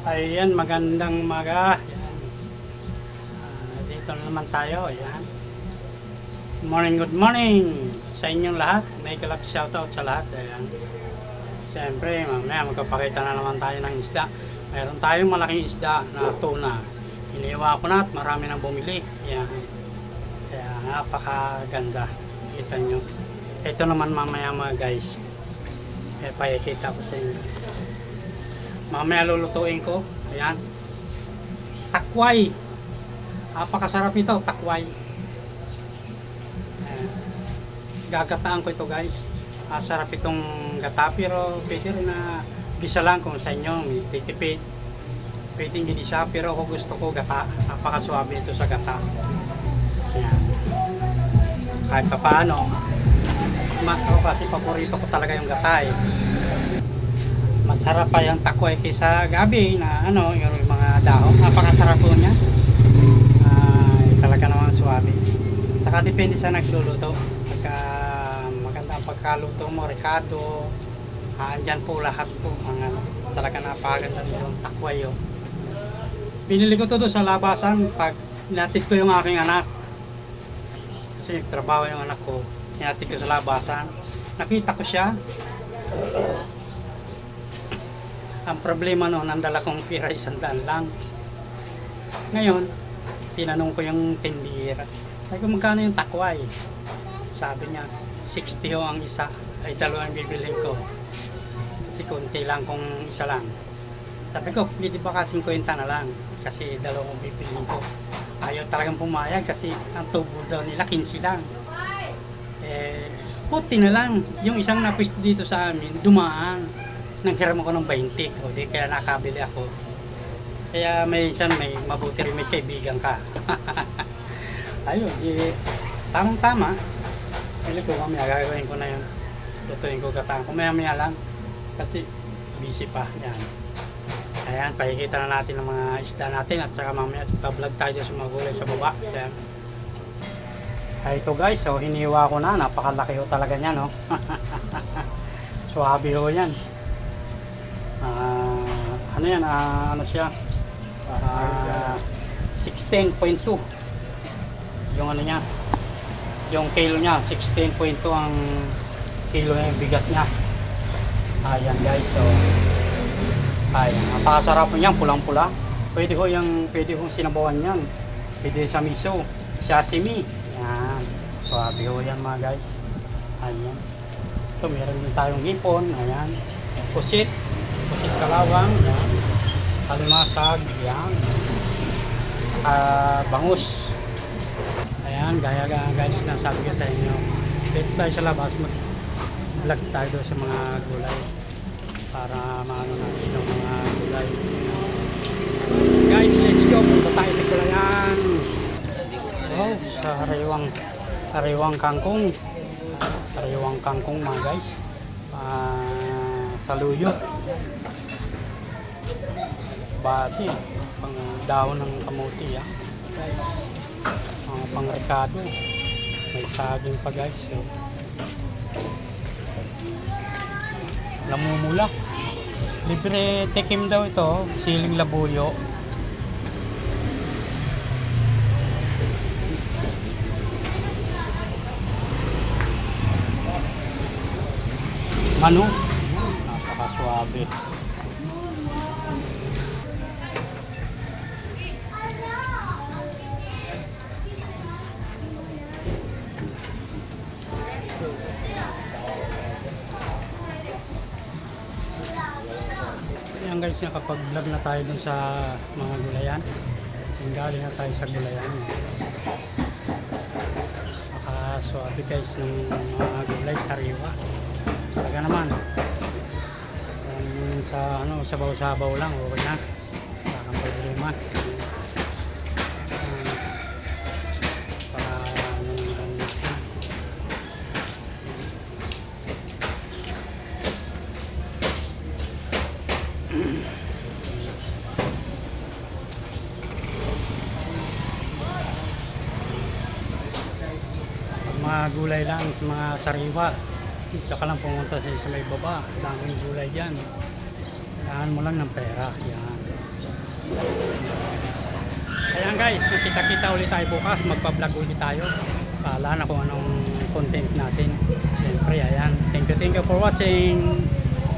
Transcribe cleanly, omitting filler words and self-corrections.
Ayan, magandang umaga. Ayan. Dito na naman tayo. Ayan. Good morning sa inyong lahat. May kalap shoutout sa lahat. Ayan. Siyempre, mamaya magpapakita na naman tayo ng isda. Mayroon tayong malaking isda na tuna. Iniwa ko na at marami nang bumili. Ayan. Kaya napakaganda. Kita nyo. Ito naman mamaya mga guys. Pakikita ko sa inyo. Mamaya lulutuin ko. Ayan. Takway. Napakasarap ito, takway. Ayan. Gagataan ko ito guys. Sarap itong gata, pero pwede rin na gisa lang kung sa inyo may titipid. Pwede hindi gisa, pero ako gusto ko gata. Napakaswabe ito sa gata. Ayan. Kahit pa paano, ako kasi paborito ko talaga yung gata eh. Masarap pa yung takway kaysa gabi na yung mga dahon. Napakasarap po niya. Talaga naman suwabe. Saka depende sa nagluluto. Pagka maganda ang pagkaluto mo, ricado, andyan po lahat po. Talaga napakaganda yung takway. Binili ko to doon sa labasan pag hinatid ko yung aking anak. Kasi nagtrabaho yung anak ko. Hinatid ko sa labasan. Nakita ko siya. Ang problema noon, nandala kong pira 100 lang. Ngayon, tinanong ko yung tindira. Sabi ko, magkano yung takway? Sabi niya, 60 ho ang isa. Ay, dalawang bibilhin ko. Kasi konti lang kung isa lang. Sabi ko, pwede ba ka 50 na lang? Kasi dalawang bibilhin ko. Ayaw talagang pumayag kasi ang tubo daw nila 15 lang. Puti na lang. Yung isang napwesto dito sa amin, dumaan. Nanghiram ako ng 20. O di kaya nakabili ako. Kaya may mabuti rin may kaibigan ka. Ayun, tamang-tama. Pili ko mamaya gagawin ko na yun. Tutuin ko katang ko maya lang. Kasi busy pa. Yan. Ayan, pakikita na natin ang mga isda natin. At saka mamaya pa-vlog tayo sa mga gulay sa baba. Ayan. Ay, ito guys, so hiniwa ko na. Napakalaki ho talaga niya, no? Suwabe ho yan. Ano yan, ano siya 16.2 yung ano niya, yung kilo niya 16.2 ang kilo niya, yung bigat niya. Ayan guys, so ayan, napakasarap niyan, pulang pula. Pwede ho sinabawan yan, pwede sa miso, sashimi. Ayan, swabe ho yan mga guys. Ayan, ito meron din tayong hipon. Ayan, pusit kalawang, yan. Kalimasag, yan. Bangus. Ayan, gaya guys na sabi ko sa inyo. Dito tayo sa labas, mag-vlog tayo doon sa mga gulay para maano natin yung mga gulay. Guys, let's go. Punta tayo sa gulayan. Oh, sa sariwang kangkong. Sariwang kangkong mga guys. Saluyot. Bati, pang dahon ng kamuti guys, pang ricado, may saging pa guys. So, namumula, libre tikim daw ito, siling labuyo. Ano? Napakaswabe. Ayan guys, nakapag-vlog na tayo dun sa mga gulayan. Galing na tayo sa gulayan. Nakaswabe guys ng mga gulay, sariwa. Talaga naman. Sa sabaw-sabaw lang, okay na. Wala kang problema. Mga gulay lang, mga sariwa. Dito ka lang pumunta sa may baba. Daming gulay dyan. Kailangan mo lang ng pera. Yan. Ayan guys, nakita-kita ulit tayo bukas. Magpa-vlog ulit tayo. Pala na kung anong content natin. Siyempre, ayan. Thank you for watching.